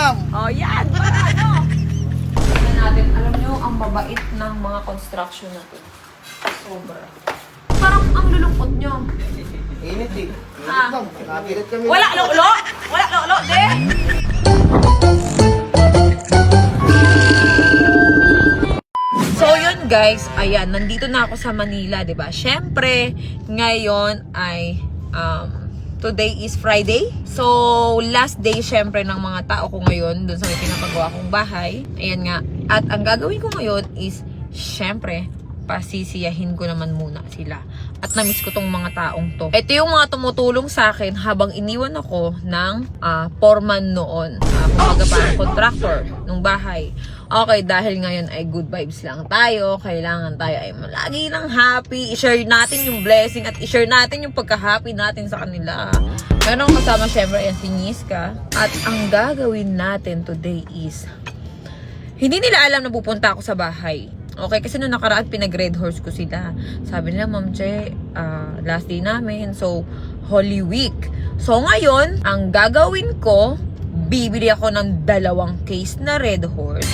Oh, yan. Para ano? Tignan natin. Alam nyo, ang babait ng mga construction na to. Sobra. Parang ang lulungkot nyo. Init eh. Ha? Nakapilit kami. Wala lolo? Wala lolo, de? So yun guys, ayan, nandito na ako sa Manila, 'di ba? Syempre, ngayon ay today is Friday. So last day syempre ng mga tao ko ngayon doon sa may pinapagawa kong bahay. Ayan nga. At ang gagawin ko ngayon is syempre pasisiyahin ko naman muna sila. At namiss ko tong mga taong to. Ito yung mga tumutulong sa akin habang iniwan ako ng foreman noon. Kumbaga parang contractor ng bahay. Okay, dahil ngayon ay good vibes lang tayo, kailangan tayo ay lagi lang happy. I-share natin yung blessing at i-share natin yung pagka-happy natin sa kanila. Meron akong kasama syempre yan si Niska. At ang gagawin natin today is hindi nila alam na pupunta ako sa bahay. Okay, kasi nung nakaraan pinag-red horse ko sila. Sabi nila, Ma'am Che, last day namin. So, Holy Week. So, ngayon, ang gagawin ko, bibili ako ng 2 case na red horse.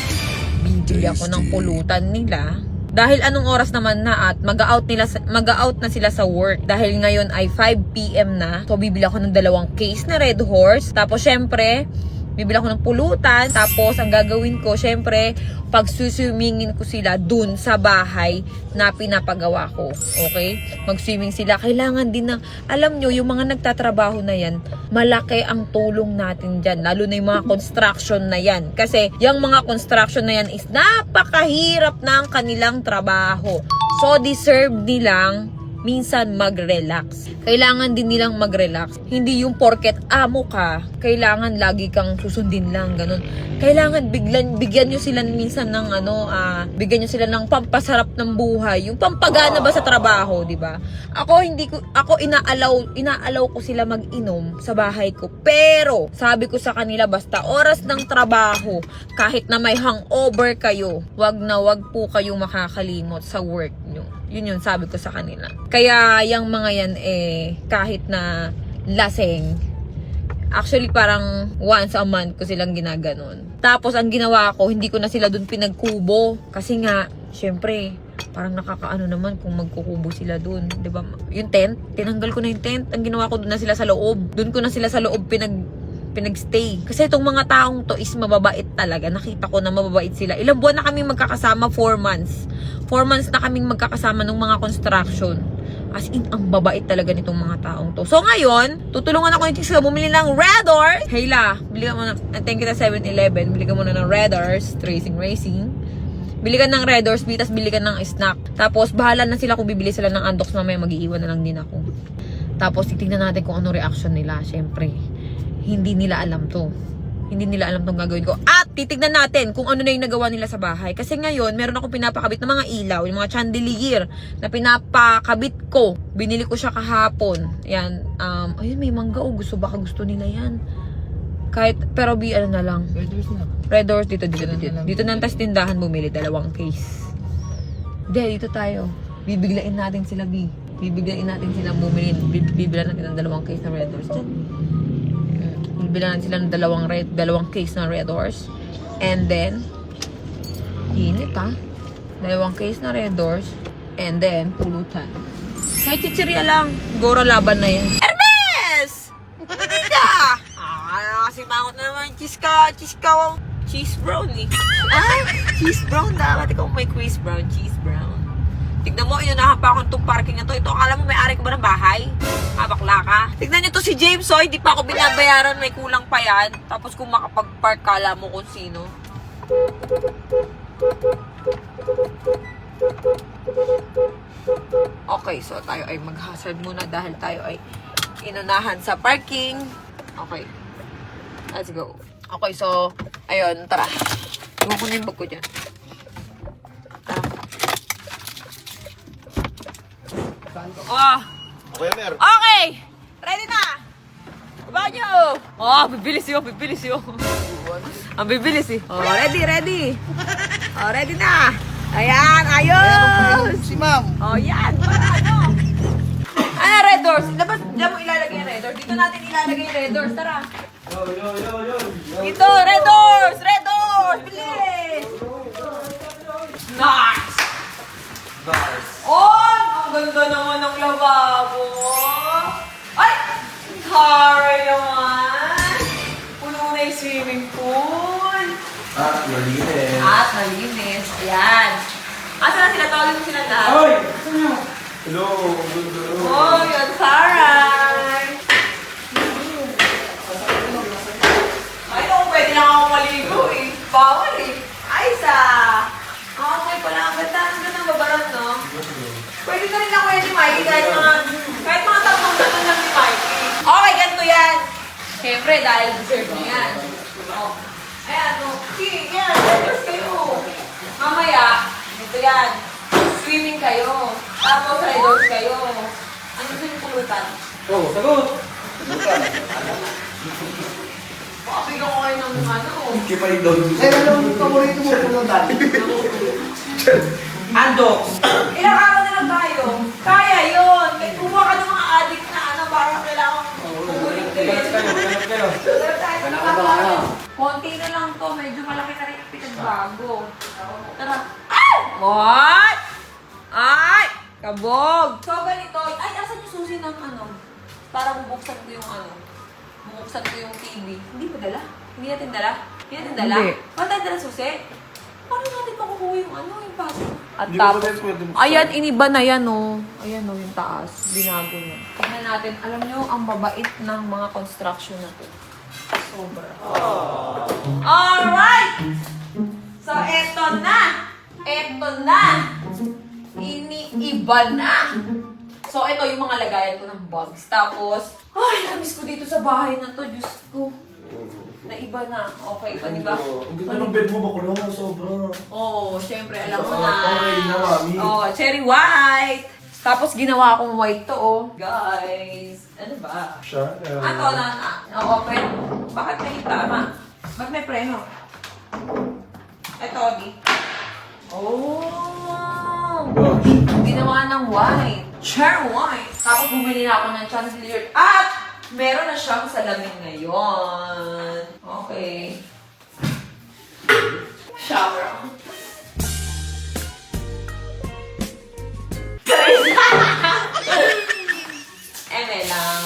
Bibili ako ng pulutan nila. Dahil anong oras naman na at mag-out na sila sa work. Dahil ngayon ay 5 PM na. So, bibili ako ng 2 case na red horse. Tapos, syempre, bibili ako ng pulutan. Tapos, ang gagawin ko, syempre, pagsuswimmingin ko sila dun sa bahay na pinapagawa ko. Okay? Mag-swimming sila. Kailangan din ng, alam nyo, yung mga nagtatrabaho na yan, malaki ang tulong natin dyan. Lalo na yung mga construction na yan. Kasi, yung mga construction na yan is napakahirap ng kanilang trabaho. So, deserve nilang minsan mag-relax. Kailangan din nilang mag-relax. Hindi yung porket amo ka, kailangan lagi kang susundin lang, ganun. Kailangan bigyan nyo sila minsan ng bigyan nyo sila ng pampasarap ng buhay, yung pampagana ba sa trabaho, di ba? Ako inaalaw ko sila mag-inom sa bahay ko. Pero sabi ko sa kanila, basta oras ng trabaho, kahit na may hangover kayo, wag po kayong makakalimot sa work nyo. Yun yung sabi ko sa kanila. Kaya yung mga yan kahit na laseng, actually parang once a month ko silang ginaganon. Tapos ang ginawa ko, hindi ko na sila dun pinagkubo. Kasi nga, syempre, parang nakakaano naman kung magkukubo sila dun. Diba? Yung tent, tinanggal ko na yung tent. Ang ginawa ko dun na sila sa loob. Dun ko na sila sa loob pinagstay. Kasi itong mga taong to is mababait talaga. Nakita ko na mababait sila. Ilang buwan na kami magkakasama? 4 months. 4 months na kaming magkakasama ng mga construction. As in, ang babait talaga nitong mga taong to. So ngayon, tutulungan ako ni Tis bumili ng Red Horse. Hayla, bili ka muna, thank you na 7-Eleven. Bili ka muna ng Red Horse, Racing. Bili ka ng Red Horse, bitas bili ka ng snack. Tapos, bahala na sila kung bibili sila ng Andox, mamaya mag-iiwan na lang din ako. Tapos, titignan natin kung ano reaction nila. Syempre, hindi nila alam to. Hindi nila alam tong gagawin ko. At titignan natin kung ano na yung nagawa nila sa bahay. Kasi ngayon, meron akong pinapakabit ng mga ilaw, yung mga chandelier na pinapakabit ko. Binili ko siya kahapon. Yan. Ayun, may mangga. Gusto nila yan. Kahit, pero ano na lang. Red Horse dito. Dito na tas tindahan bumili. 2 case. Dito tayo. Bibiglain natin sila, Bibiglain natin sila bumili. Bibilan natin ng 2 case na Red Horse. Bibilan sila ng 2 case na Red Horse. And then, init 2 case na Red Horse. And then, pulutan. Kahit chichirya lang. Goro laban na yan. Hermes! Hindi ka! Kasi mangot na naman cheese brown eh. Cheese brown dapat. Ikaw may cheese brown. Tignan mo, inunahan pa akong itong parking na to. Ito, akala mo may-ari ko ba ng bahay? Bakla ka. Tignan nyo to si James, hindi pa ako binabayaran, may kulang pa yan. Tapos kung makapag-park, kala mo kung sino. Okay, so tayo ay mag-hazard muna dahil tayo ay inunahan sa parking. Okay, let's go. Okay, so, ayun, tara. Iwan ko na yung bag ko dyan. Okay! Ready na! Baba nyo! Bibilis yun. Ang bibilis eh. Ready. Ready na! Ayan, ayos! Si ma'am. Yan. Red Doors. Diyan mo ilalagay yung Red Doors. Dito natin ilalagay yung Red Doors. Tara. Dito, Red Doors! bago. Ay! Sorry naman. Puno na yung swimming pool. Malinis. At malinis. Ayan. Asa na sila? Tawagin mo sila lahat. Hoy! Saan nyo? Hello. Oh, yun, Saray. Ay, no, pwede lang ako maligo eh. Bawal eh. Ay, okay pala. Ang ganda. Ang ganda ng babaran, no? Pwede na rin ako yan ni Mikey kahit mga tatlong ganun lang ni Mikey. Okay, ganito yan. Siyempre, dahil deserve niya yan. Oh. Ayan, no. Sige, yan. Let's kayo. Mamaya, ito yan. Swimming kayo. Tapos, riders kayo. Ano gusto yung pulutan? Oh, sagot. Pakabigyan ko kayo ng ano. Kipay doon. Eh, ano paborito mo pulutan? Andox. Ilang araw na lang tayo. Kaya yun. May kumuha ka ng mga addict na ano, parang kailangan Ganap kayo. konti na lang to. Medyo malaki na rin yung pinagbago. Tara. Ay! What? Ay! Kabog! So, ganito. Ay, asan yung susi ng ano? Para bubuksan ko yung ano. Bubuksan ko yung TV. Hindi ba dala? Hindi natin dala? Hindi natin dala? Hindi. Paano tayo dala susi? Paano natin makukuha yung ano, yung paso? At Hindi ko tapos, pwede buksan. ayan, iniba na yan, oh. Ayan, oh, yung taas. Binago niya. Tignan natin. Alam nyo, ang babait ng mga construction na to. Sobra. Alright! So, eto na! Eto na! Iniiba na! So, ito yung mga lagayan ko ng bags. Tapos, ay, namiss ko dito sa bahay na to. Diyos ko. Naiba na. Okay pa, di ba? Ang ganda ng bed mo, bakulo mo, sobra. Oo, syempre, alam mo na. Okay na, mami. Oh, cherry white. Tapos ginawa akong white to, oh. Guys, ano ba? Siya? Ato na-open. Bakit may tama? Bakit may preno? Ito, di. Oh! Ginawa ng white. Cherry white. Tapos bumili na ako ng chandelier. At meron na siyang salamin ngayon. Okay. Shower. Eme lang.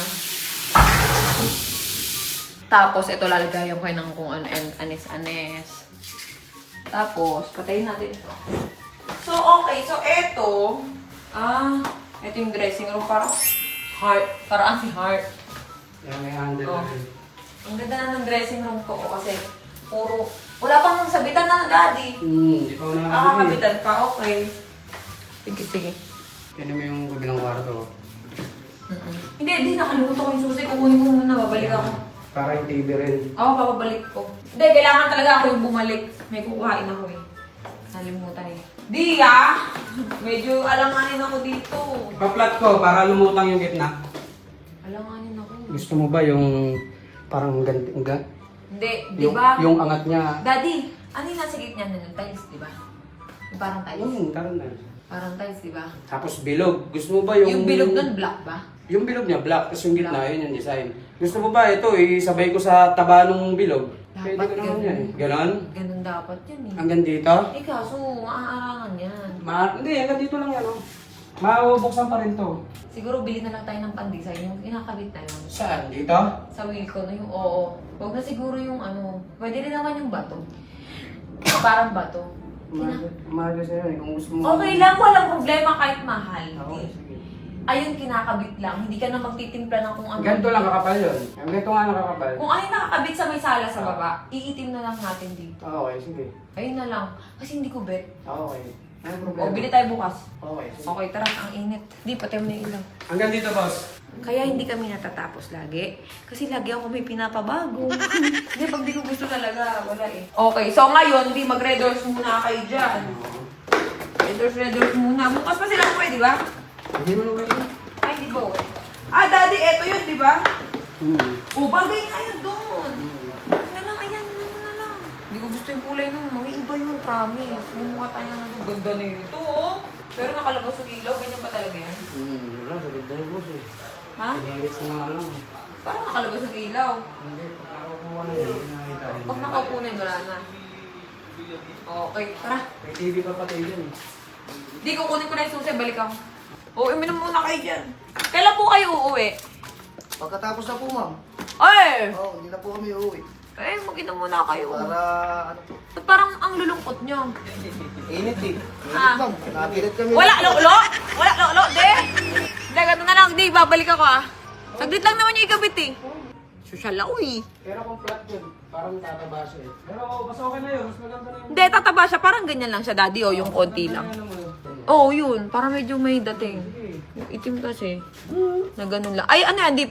Tapos, ito lalagayan ko ng kung ano, anis-anis. Tapos, patayin natin ito. So, okay. So, ito, ito yung dressing room. Parang heart. Parang si heart. Yan, may handle Oh. na rin. Ang ganda na ng dressing room ko kasi puro, wala pang sabitan na, daddy. Hindi pa na Kabitan pa, okay. Sige, sige. Yan mo yung kabilang kwarto. Hindi, nakalimutan ko yung susi. Kukunin ko muna, babalik ako. Para yung TV rin. Ako, babalik ko. Hindi, kailangan talaga ako yung bumalik. May kukuhain ako eh. Nalimutan eh. Di medyo alanganin ako dito. Pa-flat ko para lumutang yung gitna. Alanganin ako. Gusto mo ba yung parang ganti? Hindi, di ba? Yung angat niya. Daddy, ano yung nasa gitna na ng tiles, di ba? Yung parang tiles. Karon na. Parang tiles, di ba? Tapos bilog. Gusto mo ba yung... Yung bilog nun, black ba? Yung bilog niya black, tapos yung gitna, yun yung design. Gusto mo ba ito, isabay ko sa taba ng bilog? Pwede Dapat ko naman ganun. yan eh. Ganon? Ganun dapat yun eh. Hanggang dito? Eh kaso, maaarangan yan. Hindi, hanggang dito lang yan oh. Mabubuksan pa rin to. Siguro bili na lang tayo ng pandesal, yung kinakabit na lang. Saan? Dito? Sa wheel ko, no, yung oo. Huwag na siguro yung ano, pwede rin naman yung bato. Parang bato. Mahal kasi yun eh, kung gusto mo. Okay lang, walang problema kahit mahal. Okay, sige. Ayun, kinakabit lang. Hindi ka na magtitimpla ng kung ano. Ganito lang kakapal yun. Ang ganito nga nakakapal. Kung ayun nakakabit sa may sala sa baba, iitim na lang natin dito. Okay, sige. Ayun na lang. Kasi hindi ko bet. Okay. Ano O, problema? bili tayo bukas. Okay, sige. Okay, tara. Ang init. Di, patay mo na yung ilaw. Hanggang dito, boss. Kaya hindi kami natatapos lagi. Kasi lagi ako may pinapabago. Hindi, pag di ko gusto talaga, wala eh. Okay, so ngayon, di mag-red doors muna kayo dyan. Red doors muna. Bukas pa sila pwede, di ba? Hindi mo nung ganito. Ay, di ba? Daddy, eto yun, di ba? Hmm. Bagay kayo doon. Na lang, ayan, na lang. Hindi ko gusto yung kulay nung, may iba yung promise. Mumukha tayo ng ganda na ito, oh. Pero nakalabas sa ilaw, ganyan ba talaga yan? Wala, salit na yung boss eh. Ha? Pinigits na nga lang. Parang nakalabas sa ilaw. Hindi, pagkakakuha na yun, nakita rin. Pag nakaupo na, wala na. Okay, tara. May TV pa pati dyan eh. Di, kukunin ko na yung susi, balik ako. Oo, uminom muna kayo dyan. Kailan po kayo uuwi? Pagkatapos na po, ma'am. Ay! Oo, hindi na po kami uuwi. Eh, mag-inom muna kayo. Para, ano po, Ba't parang ang lulungkot nyo? init eh. Ah. Init, ma'am. Napilit kami. Wala lolo! Wala lolo, de! Hindi, ganun na lang. Di, babalik ako ah. Saglit lang naman yung ikabit eh. Social ako eh. Pero kung flat yun, parang tataba siya eh. Pero mas okay na yun, mas maganda na yun. Hindi, tataba siya. Parang ganyan lang siya, daddy, oh, yung konti lang. Oo, yun. Parang medyo may dating. Yung itim kasi. Na ganun lang. Ay, ano yan, di,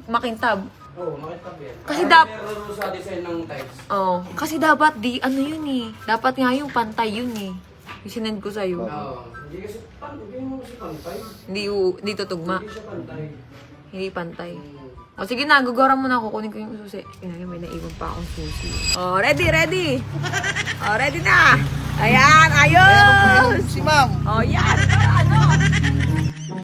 makintab. Oo, makitab yan. Kasi Parang dap- meron sa design ng types. Oo. Kasi dapat, di, ano yun eh. Dapat nga yung pantay yun eh. Yung sinend ko sa'yo. Oo. Hindi kasi, hindi mo kasi pantay. Hindi tutugma. Hindi siya pantay. Hindi pantay. O sige na, gugora mo na ako. Kunin ko yung susi. Kaya may naiwan pa akong susi. Oh, ready, ready. Oh, ready na. Ayan, ayos. Si ma'am.